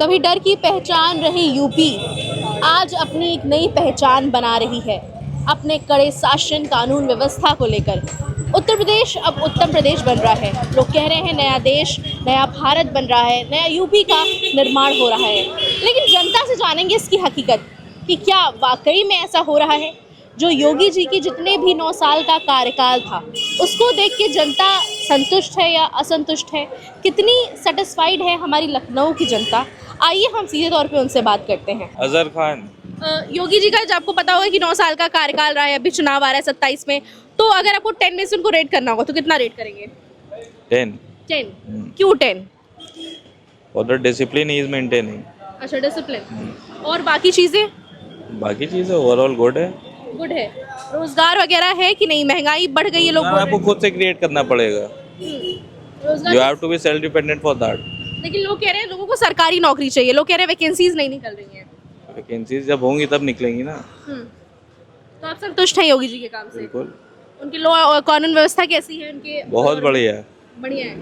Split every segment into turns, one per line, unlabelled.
कभी डर की पहचान रही यूपी आज अपनी एक नई पहचान बना रही है अपने कड़े शासन कानून व्यवस्था को लेकर। उत्तर प्रदेश अब उत्तम प्रदेश बन रहा है। लोग कह रहे हैं नया देश नया भारत बन रहा है, नया यूपी का निर्माण हो रहा है। लेकिन जनता से जानेंगे इसकी हकीकत कि क्या वाकई में ऐसा हो रहा है। जो योगी जी की जितने भी 9 साल का कार्यकाल था उसको देख के जनता संतुष्ट है या असंतुष्ट है, कितनी सेटिस्फाइड है हमारी लखनऊ की जनता। आइए हम सीधे तौर पे उनसे बात करते हैं।
अजहर खान।
योगी जी का आपको पता होगा कि 9 साल का कार्यकाल रहा है, अभी चुनाव आ रहा है 27 में, तो अगर आपको 10 में से उनको रेट करना होगा तो कितना रेट करेंगे? 10 क्यों 10?
और द डिसिप्लिन इज मेंटेनिंग।
अच्छा, डिसिप्लिन और बाकी चीजें
ओवरऑल गुड है।
गुड है। रोजगार वगैरह है कि नहीं? महंगाई बढ़ गई है, लोग बोल रहे
आपको खुद से क्रिएट करना पड़ेगा।
हैं। रोजगार
you have to be self dependent for that.
लेकिन लोग कह रहे हैं लोगों को सरकारी नौकरी चाहिए, लोग कह रहे हैं वैकेंसीज नहीं निकल रही हैं।
वैकेंसीज जब होंगी तब निकलेंगी ना।
तो आप संतुष्ट हैं योगी जी के काम से?
बिल्कुल।
उनकी लॉ और कानून व्यवस्था कैसी है उनके?
बहुत बढ़िया है।
बढ़िया है।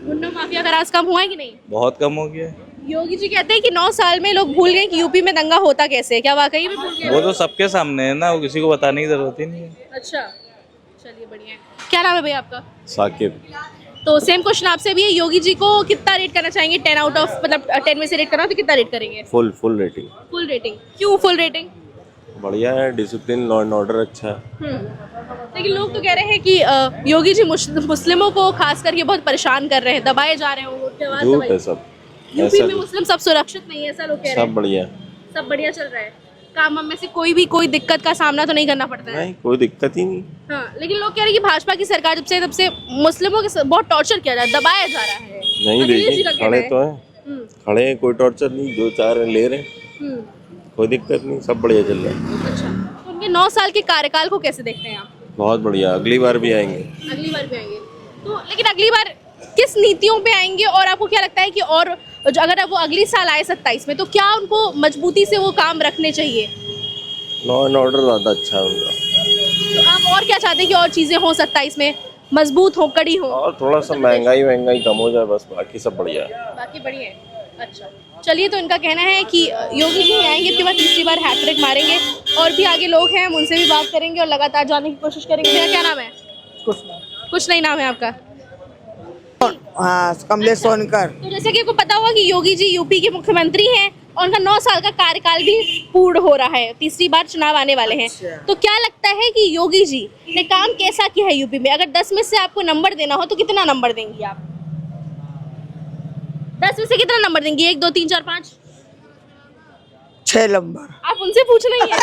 गुंडा माफिया का राज कम हुआ है कि नहीं?
बहुत कम हो गया।
योगी जी कहते हैं कि 9 साल में लोग भूल गए कि यूपी में दंगा होता कैसे है। क्या वाकई में भूल गए?
वो तो सबके सामने है ना, वो किसी को बताने की जरूरत ही नहीं है।
अच्छा, चलिए बढ़िया है। क्या नाम है भैया आपका?
साकिब।
तो सेम क्वेश्चन आपसे भी है, योगी जी को कितना रेट करना चाहेंगे? 10 आउट ऑफ, मतलब 10 में से रेट करना तो कितना रेट करेंगे?
Full rating.
Full rating. क्यों फुल रेटिंग?
बढ़िया है, डिसिप्लिन, लॉ एंड ऑर्डर अच्छा है।
लेकिन लोग तो कह रहे हैं कि योगी जी मुस्लिमों को खास करके बहुत परेशान कर रहे हैं, दबाए जा रहे हैं। उनके आवाज
झूठ
दबाई।
है सब।
यूपी में मुस्लिम सब सुरक्षित नहीं है, ऐसा लोग कह रहे
सब
हैं।
बढ़िया।
सब बढ़िया चल रहा है। काम में से कोई दिक्कत का सामना तो नहीं करना पड़ता है?
नहीं, कोई दिक्कत ही नहीं।
हाँ, लेकिन लोग कह रहे हैं कि भाजपा की सरकार जब से तब से मुस्लिमों के बहुत टॉर्चर किया जा रहा है, दबाया जा रहा है।
नहीं
अखिलेश जी
देखिए,
का कहना
खड़े
है।
तो हैं, खड़े हैं, कोई टॉर्चर नहीं, जो चाह रहे हैं ले रहे हैं, कोई दिक्कत नहीं, सब बढ़िया चल रहा है।
अच्छा, तो उनके 9 साल के कार्यकाल को कैसे देखते हैं आप?
बहुत बढ़िया, अगली बार भी आएंगे।
अगली बार भी आएंगे तो, लेकिन अगली बार किस नीतियों पे आएंगे? और आपको क्या लगता है कि और जो अगर वो अगली साल आए 27 में, तो क्या उनको मजबूती से वो काम रखने चाहिए?
लॉ एंड ऑर्डर ज़्यादा अच्छा है उनका।
तो आप और क्या चाहते हैं कि और चीजें हो 27 में, मजबूत हो, कड़ी हो?
और थोड़ा सा महंगाई कम हो जाए बस, बाकी सब बढ़िया है।
बाकी बढ़िया है। अच्छा, चलिए, तो इनका कहना है कि योगी जी आएंगे, इसके बाद तीसरी बार हैट्रिक मारेंगे। और भी आगे लोग हैं, हम उनसे भी बात करेंगे और लगातार जानने की कोशिश करेंगे। भैया क्या नाम है? कुछ नहीं नाम है आपका?
हाँ, कमलेश सोनकर।
तो जैसे कि आपको पता होगा कि योगी जी यूपी के मुख्यमंत्री हैं और उनका 9 साल का कार्यकाल भी पूर्ण हो रहा है, तीसरी बार चुनाव आने वाले हैं। तो क्या लगता है कि योगी जी ने काम कैसा किया है यूपी में? अगर 10 में से आपको नंबर देना हो तो कितना नंबर देंगी आप? 10 में से कितना नंबर देंगी? 1 2 3 4 5?
6 नंबर।
आप उनसे पूछ रही हैं।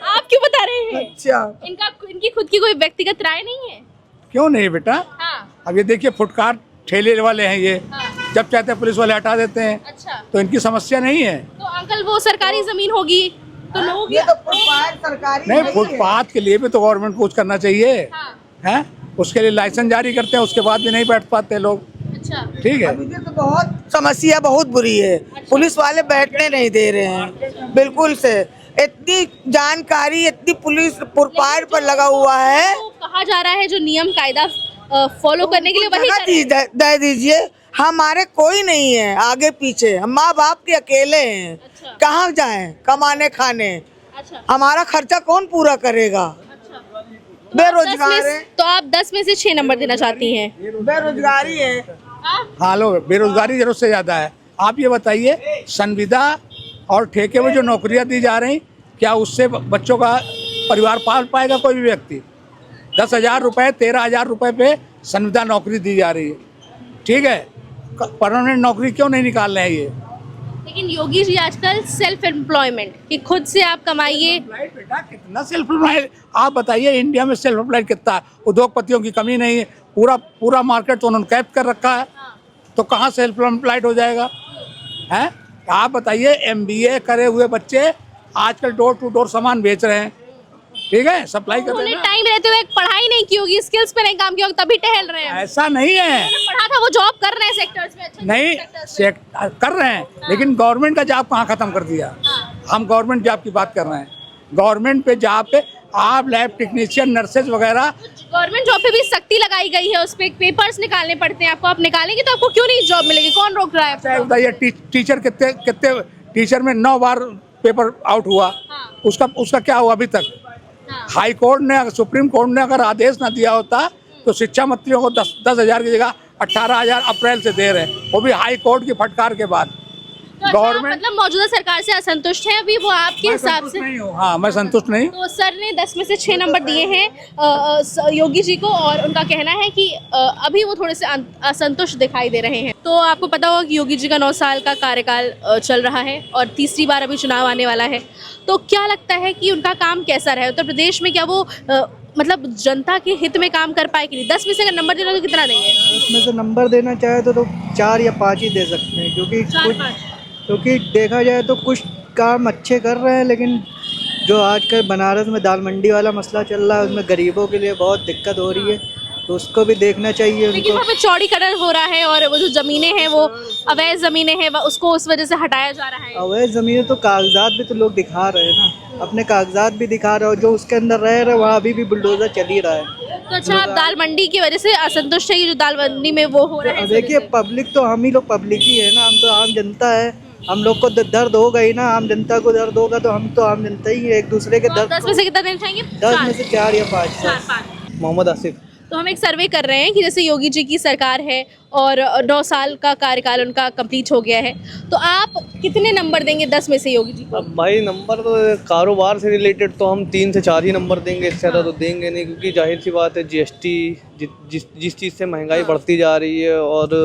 आप क्यों बता रहे हैं?
अच्छा,
इनकी खुद की कोई व्यक्तिगत राय नहीं है?
क्यों नहीं बेटा?
हाँ,
अब ये देखिए, फुटकार ठेले वाले हैं ये,
हाँ।
जब चाहते हैं पुलिस वाले हटा देते हैं।
अच्छा,
तो इनकी समस्या नहीं है।
तो अंकल वो सरकारी जमीन होगी तो लोग
ये तो फुटपाथ सरकारी
नहीं, फुटपाथ के लिए भी तो गवर्नमेंट को कुछ करना चाहिए।
हाँ,
हैं? उसके लिए लाइसेंस जारी करते हैं, उसके बाद भी नहीं बैठ पाते लोग।
अच्छा,
ठीक है।
अभी तो बहुत समस्या बहुत बुरी है, पुलिस वाले बैठने नहीं दे रहे हैं बिल्कुल से। इतनी जानकारी, इतनी पुलिस फुटपाथ पर लगा हुआ है।
तो कहा जा रहा है जो नियम कायदा फॉलो करने के लिए वही करें।
दे दीजिए, हमारे कोई नहीं है आगे पीछे, हम माँ बाप के अकेले हैं।
अच्छा।
कहाँ जाएं कमाने खाने?
अच्छा,
हमारा खर्चा कौन पूरा करेगा?
अच्छा।
बेरोजगार है।
तो आप 10 में से 6 नंबर देना चाहती हैं?
बेरोजगारी है।
हाँ लो, बेरोजगारी जरूरत से ज्यादा है। आप ये बताइए, संविदा और ठेके में जो नौकरियां दी जा रही, क्या उससे बच्चों का परिवार पाल पाएगा कोई भी व्यक्ति? 10,000 रुपये 13,000 रुपये पे संविदा नौकरी दी जा रही है। ठीक है, परमानेंट नौकरी क्यों नहीं निकाल रहे हैं ये?
लेकिन योगी जी आजकल सेल्फ एम्प्लॉयमेंट कि खुद से आप कमाइए।
बेटा, कितना सेल्फ एम्प्लॉयड? आप बताइए, इंडिया में सेल्फ एम्प्लॉयड कितना है? उद्योगपतियों की कमी नहीं है, पूरा मार्केट तो उन्होंने कैप कर रखा है। तो कहाँ सेल्फ एम्प्लॉयड हो जाएगा? हैं? आप बताइए, MBA करे हुए बच्चे आजकल डोर टू डोर सामान बेच रहे हैं। ठीक है, सप्लाई कर रहे हैं।
टाइम रहते हुए पढ़ाई नहीं की होगी, स्किल्स पे नहीं काम किया होगा, तभी टहल रहे हैं।
ऐसा नहीं है,
पढ़ा था वो जॉब कर रहे हैं सेक्टर्स में। अच्छा,
नहीं कर रहे हैं, लेकिन गवर्नमेंट का जॉब कहाँ खत्म कर दिया? हम गवर्नमेंट जॉब की बात कर रहे हैं। गवर्नमेंट पे जॉब पे आप लैब टेक्नीशियन, नर्सेज वगैरह,
गवर्नमेंट जॉब पे भी सख्ती लगाई गई है, उस पे पेपर्स निकालने पड़ते हैं आपको, आप निकालेंगे तो आपको क्यों नहीं जॉब मिलेगी, कौन रोक रहा है आपको?
चाहे बताइए टीचर कितने कितने टीचर में 9 बार पेपर आउट हुआ,
हाँ।
उसका क्या हुआ अभी तक?
हाँ।
हाई कोर्ट ने, सुप्रीम कोर्ट ने अगर आदेश ना दिया होता तो शिक्षा मंत्रियों को 10,000 की जगह 18,000 अप्रैल से दे रहे हैं, वो भी हाई कोर्ट की फटकार के बाद।
तो अच्छा, आप मतलब मौजूदा सरकार से असंतुष्ट हैं अभी, वो आपके हिसाब से?
नहीं हूँ, हाँ मैं संतुष्ट नहीं हूँ।
तो सर ने 10 में से 6 नंबर दिए हैं योगी जी को, और उनका कहना है कि अभी वो थोड़े से असंतुष्ट दिखाई दे रहे हैं। तो आपको पता होगा कि योगी जी का 9 साल का कार्यकाल चल रहा है और तीसरी बार अभी चुनाव आने वाला है। तो क्या लगता है कि उनका काम कैसा रहा है उत्तर प्रदेश में? क्या वो मतलब जनता के हित में काम कर पाए कि नहीं? 10 में से अगर नंबर देना तो कितना देंगे?
उसमें से नंबर देना चाहे तो 4 या 5 ही दे सकते हैं, क्योंकि देखा जाए तो कुछ काम अच्छे कर रहे हैं, लेकिन जो आजकल बनारस में दाल मंडी वाला मसला चल रहा है उसमें गरीबों के लिए बहुत दिक्कत हो रही है, तो उसको भी देखना चाहिए
लेकिन
उनको।
वहाँ पे चौड़ीकरण हो रहा है और वो जो जमीनें हैं वो अवैध जमीनें हैं, उसको उस वजह से हटाया जा रहा है।
अवैध ज़मीनें तो कागजात भी तो लोग दिखा रहे हैं ना, अपने कागजात भी दिखा रहे हो, जो उसके अंदर रह रहे वहाँ अभी भी बुलडोजर चल ही रहा है।
तो अच्छा, आप दाल मंडी की वजह से असंतुष्ट है कि जो दाल मंडी में वो हो रहा है?
देखिए पब्लिक तो हम ही लोग पब्लिक ही है ना, हम तो आम जनता है, हम लोग को दर्द होगा ही ना, आम जनता को दर्द होगा तो हम तो आम जनता ही है, एक दूसरे के दर्द।
10 में से कितना देना चाहेंगे?
10 में से 4 या 5।
4-5।
मोहम्मद आसिफ।
तो हम एक सर्वे कर रहे हैं कि जैसे योगी जी की सरकार है और 9 साल का कार्यकाल उनका कंप्लीट हो गया है, तो आप कितने नंबर देंगे 10 में से योगी जी को?
अब भाई नंबर तो कारोबार से रिलेटेड तो हम 3 से 4 ही नंबर देंगे, इससे ज़्यादा तो देंगे नहीं, क्योंकि जाहिर सी बात है जीएसटी जिस चीज़ से महंगाई बढ़ती जा रही है और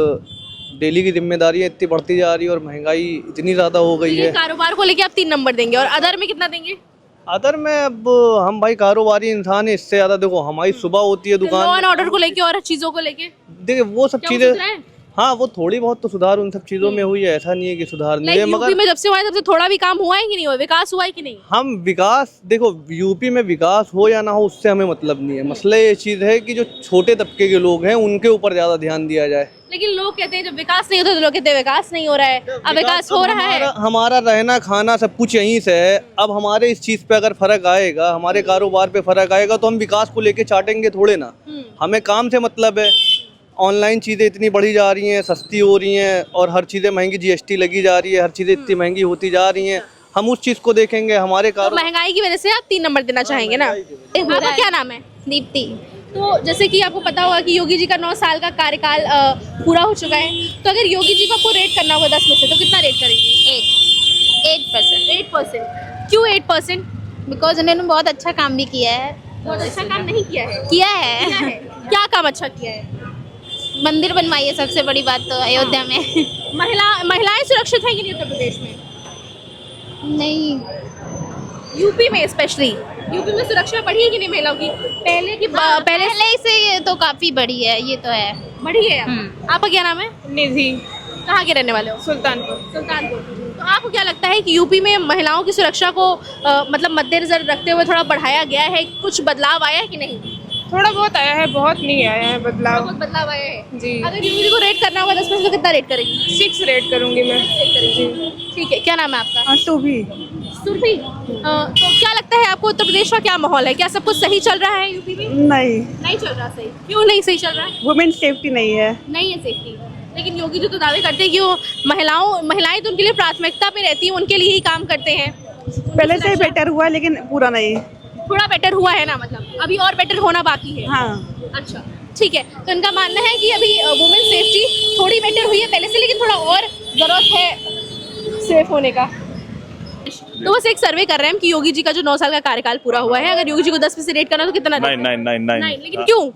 डेली की जिम्मेदारियाँ इतनी बढ़ती जा रही है और महंगाई इतनी ज़्यादा हो गई है।
कारोबार को लेके आप 3 नंबर देंगे, और अदर में कितना देंगे?
अदर में अब हम भाई कारोबारी इंसान है, इससे ज़्यादा देखो हमारी सुबह होती है
लॉ
दुकान।
एंड ऑर्डर को लेके और चीज़ों को लेके
देखिए वो सब
क्या वो
चीज़ें,
सुधरा है?
हाँ वो थोड़ी बहुत तो सुधार उन सब चीज़ों में हुई है, ऐसा नहीं है कि सुधार नहीं है,
यूपी
मगर
में जब से हुआ है तब से थोड़ा भी काम हुआ है कि नहीं हुआ, विकास हुआ है कि नहीं?
हम विकास, देखो यूपी में विकास हो या ना हो उससे हमें मतलब नहीं है, मसला ये चीज़ है कि जो छोटे तबके के लोग हैं उनके ऊपर ज़्यादा ध्यान दिया जाए।
लेकिन लोग कहते हैं जब विकास नहीं होता तो लोग कहते हैं विकास नहीं हो रहा है, अब विकास हो रहा है।
हमारा रहना खाना सब कुछ यहीं से है, अब हमारे इस चीज़ पे अगर फर्क आएगा, हमारे कारोबार पे फर्क आएगा तो हम विकास को लेके चाटेंगे थोड़े ना, हमें काम से मतलब है। ऑनलाइन चीज़ें इतनी बढ़ी जा रही हैं, सस्ती हो रही हैं और हर चीज़ें महंगी, जीएसटी लगी जा रही है, हर चीज़ें इतनी महंगी होती जा रही हैं, हम उस चीज़ को देखेंगे। हमारे
तो महंगाई की वजह से आप 3 नंबर देना चाहेंगे ना? आपका क्या नाम है?
दीप्ति।
तो जैसे कि आपको पता होगा कि योगी जी का 9 साल का कार्यकाल पूरा हो चुका है, तो अगर योगी जी को आपको रेट करना होगा 10 में से तो कितना रेट करेंगे?
8%।
8%। क्यों 8%?
बिकॉज उन्होंने बहुत अच्छा काम भी किया है।
बहुत अच्छा काम नहीं किया है?
किया है।
क्या है? क्या काम अच्छा किया है?
मंदिर बनवाई है, सबसे बड़ी बात तो अयोध्या में।
महिलाएं सुरक्षित हैं कि नहीं उत्तर प्रदेश में?
नहीं,
यूपी में स्पेशली, यूपी में सुरक्षा बढ़ी है कि नहीं महिलाओं की?
पहले से ये तो काफी बड़ी है, ये तो है।
बढ़ी है। आपका क्या नाम है?
निधि।
कहाँ के रहने वाले हो?
सुल्तानपुर।
तो आपको क्या लगता है कि यूपी में महिलाओं की सुरक्षा को मतलब मद्देनजर रखते हुए थोड़ा बढ़ाया गया है, कुछ बदलाव आया है कि नहीं?
थोड़ा बहुत आया है, बहुत नहीं आया है बदलाव।
बहुत बदलाव आया है
जी।
अगर यूपी को रेट करना होगा 10 में से तो कितना रेट करेंगी?
6 रेट करूंगी मैं।
ठीक है, क्या नाम है आपका?
सुरभि।
सुरभि। तो क्या लगता है आपको उत्तर प्रदेश का क्या माहौल है? क्या सब कुछ सही चल रहा है यूपी में? नहीं चल रहा सही। क्यों नहीं सही चल रहा है?
वुमेन सेफ्टी नहीं है।
नहीं है सेफ्टी। लेकिन योगी जी तो दावे करते हैं कि वो महिलाएं तो उनके लिए प्राथमिकता पे रहती हैं, उनके लिए ही काम करते हैं।
पहले से बेटर हुआ लेकिन पूरा नहीं।
थोड़ा बेटर हुआ है ना, मतलब अभी और बेटर होना बाकी है।
हाँ।
अच्छा ठीक है, तो इनका मानना है कि अभी वुमेन सेफ्टी थोड़ी बेटर हुई है पहले से, लेकिन थोड़ा और ज़रूरत है सेफ होने का। तो बस एक सर्वे कर रहे हैं कि योगी जी का जो 9 साल का कार्यकाल पूरा हुआ है, अगर योगी जी को 10 में से रेट करना तो कितना?
9।
लेकिन क्यों?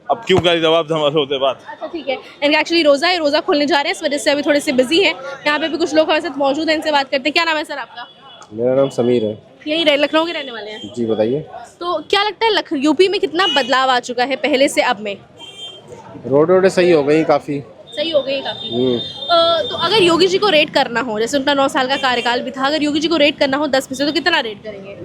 अब क्यों का जवाब हमारे होते बात।
अच्छा ठीक है, इनका एक्चुअली रोज़ा है, रोज़ा खोलने जा रहे हैं, इस वजह से अभी थोड़े से बिजी हैं। यहाँ पे भी कुछ लोग हमारे साथ मौजूद हैं, इनसे बात करते हैं। क्या नाम है सर आपका?
मेरा नाम समीर है।
यही लखनऊ के रहने वाले हैं?
जी बताइए।
तो क्या लगता है यूपी में कितना बदलाव आ चुका है पहले से अब में?
रोड सही हो गई, काफ़ी
सही हो गई काफ़ी। तो अगर योगी जी को रेट करना हो, जैसे उनका 9 साल का कार्यकाल भी था, अगर योगी जी को रेट करना हो 10 में से तो कितना रेट करेंगे?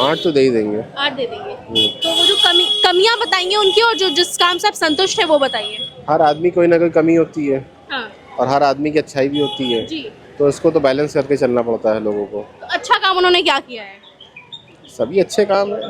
8 तो दे ही देंगे।
8 दे देंगे। तो वो जो कमियां बताएंगे उनकी, और जो जिस काम से आप संतुष्ट है वो बताइए।
हर आदमी कोई ना कोई कमी होती है।
हाँ।
और हर आदमी की अच्छाई भी होती है
जी।
तो इसको तो बैलेंस करके चलना पड़ता है लोगों को।
तो अच्छा काम उन्होंने क्या किया है?
सभी अच्छे काम है।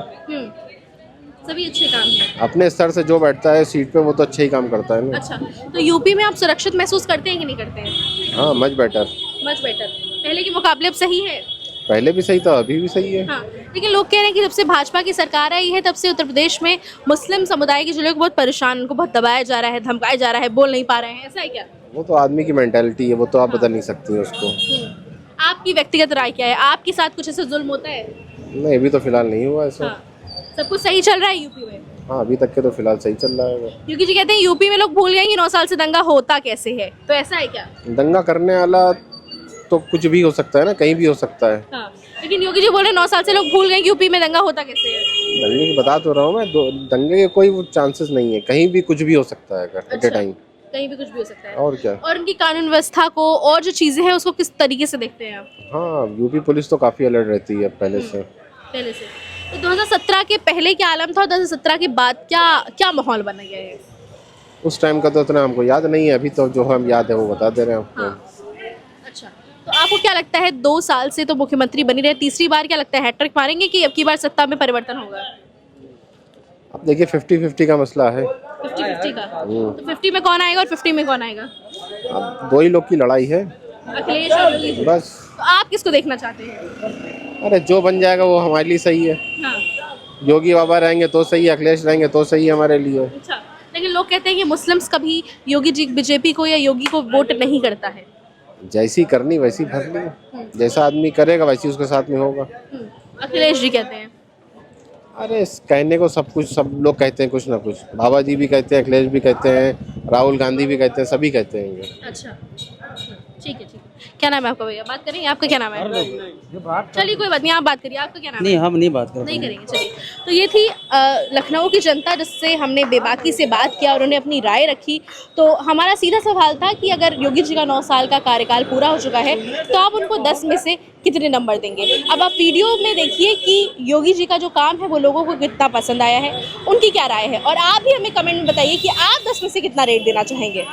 सभी अच्छे काम हैं।
अपने स्तर से जो बैठता है सीट पे वो तो अच्छा ही काम करता है ना।
अच्छा, तो यूपी में आप सुरक्षित महसूस करते हैं कि नहीं करते हैं?
हाँ, मच बेटर।
Much better. पहले के मुकाबले अब सही है?
पहले भी सही था, अभी भी सही है।
हाँ, लेकिन लोग कह रहे हैं कि जब से भाजपा की सरकार आई है तब से उत्तर प्रदेश में मुस्लिम समुदाय के जो लोग बहुत परेशान, उनको बहुत दबाया जा रहा है, धमकाया जा रहा है, बोल नहीं पा रहे हैं, ऐसा है क्या?
वो तो आदमी की मेंटालिटी है, वो तो आप बदल नहीं सकती हैं उसको।
आपकी व्यक्तिगत राय क्या है? आपके साथ कुछ ऐसा जुल्म होता है?
नहीं, अभी तो फिलहाल नहीं हुआ ऐसा।
हाँ, सब कुछ सही चल रहा है यूपी में?
हाँ, अभी तक के तो फिलहाल सही चल रहा है।
योगी जी कहते हैं यूपी में लोग भूल गए कि 9 साल से दंगा होता कैसे है, तो ऐसा है क्या?
दंगा करने वाला तो कुछ भी हो सकता है ना, कहीं भी हो सकता है।
हाँ, लेकिन योगी जी बोल रहे 9 साल से लोग भूल गए कि यूपी में दंगा होता कैसे है।
दंगे की बता तो रहा हूँ मैं, दंगे के कोई चांसेस नहीं है, कहीं भी कुछ भी हो सकता है एट ए टाइम।
कहीं भी कुछ भी हो सकता है।
और क्या।
और उनकी कानून व्यवस्था को और जो चीजें हैं उसको किस तरीके से देखते हैं आप?
हाँ, यूपी पुलिस तो काफी अलर्ट रहती है पहले से।
पहले से। तो 2017 के पहले क्या आलम था और 2017 के बाद क्या माहौल बन गया है?
उस टाइम का तो इतना हमको याद नहीं है, अभी तो जो हम याद है वो बता दे रहे हैं आपको।
अच्छा, तो आपको क्या लगता है 2 साल से तो मुख्यमंत्री बनी रहे, तीसरी बार क्या लगता है हैट्रिक मारेंगे कि अब की बार सत्ता में परिवर्तन होगा?
अब देखिए 50-50 का मसला है।
50-50 का। तो 50 में कौन आएगा और 50 में कौन आएगा?
अब दो ही लोग की लड़ाई है
अखिलेश और योगी जी।
बस।
तो आप किसको देखना चाहते हैं?
अरे जो बन जाएगा वो हमारे लिए सही है।
हाँ,
योगी बाबा रहेंगे तो सही है, अखिलेश रहेंगे तो सही है हमारे लिए।
अच्छा, लेकिन लोग कहते हैं कि मुस्लिम्स कभी योगी जी बीजेपी को या योगी को वोट नहीं करता है।
जैसी करनी वैसी भरनी, जैसा आदमी करेगा वैसी उसके साथ में होगा।
अखिलेश जी कहते हैं।
अरे कहने को सब लोग कहते हैं कुछ ना कुछ। बाबा जी भी कहते हैं, अखिलेश भी कहते हैं, राहुल गांधी भी कहते हैं, सभी कहते हैं।
अच्छा, ठीक है। क्या नाम है आपका भैया? बात करेंगे, आपका क्या नाम है? चलिए कोई बात नहीं, आप बात करिए, आपका क्या नाम है?
नहीं, हम नहीं बात कर
नहीं करेंगे, चलिए। तो ये थी लखनऊ की जनता जिससे हमने बेबाकी से बात किया और उन्होंने अपनी राय रखी। तो हमारा सीधा सवाल था कि अगर योगी जी का 9 साल का कार्यकाल पूरा हो चुका है तो आप उनको 10 में से कितने नंबर देंगे? अब आप वीडियो में देखिए कि योगी जी का जो काम है वो लोगों को कितना पसंद आया है, उनकी क्या राय है, और आप भी हमें कमेंट में बताइए कि आप 10 में से कितना रेट देना चाहेंगे।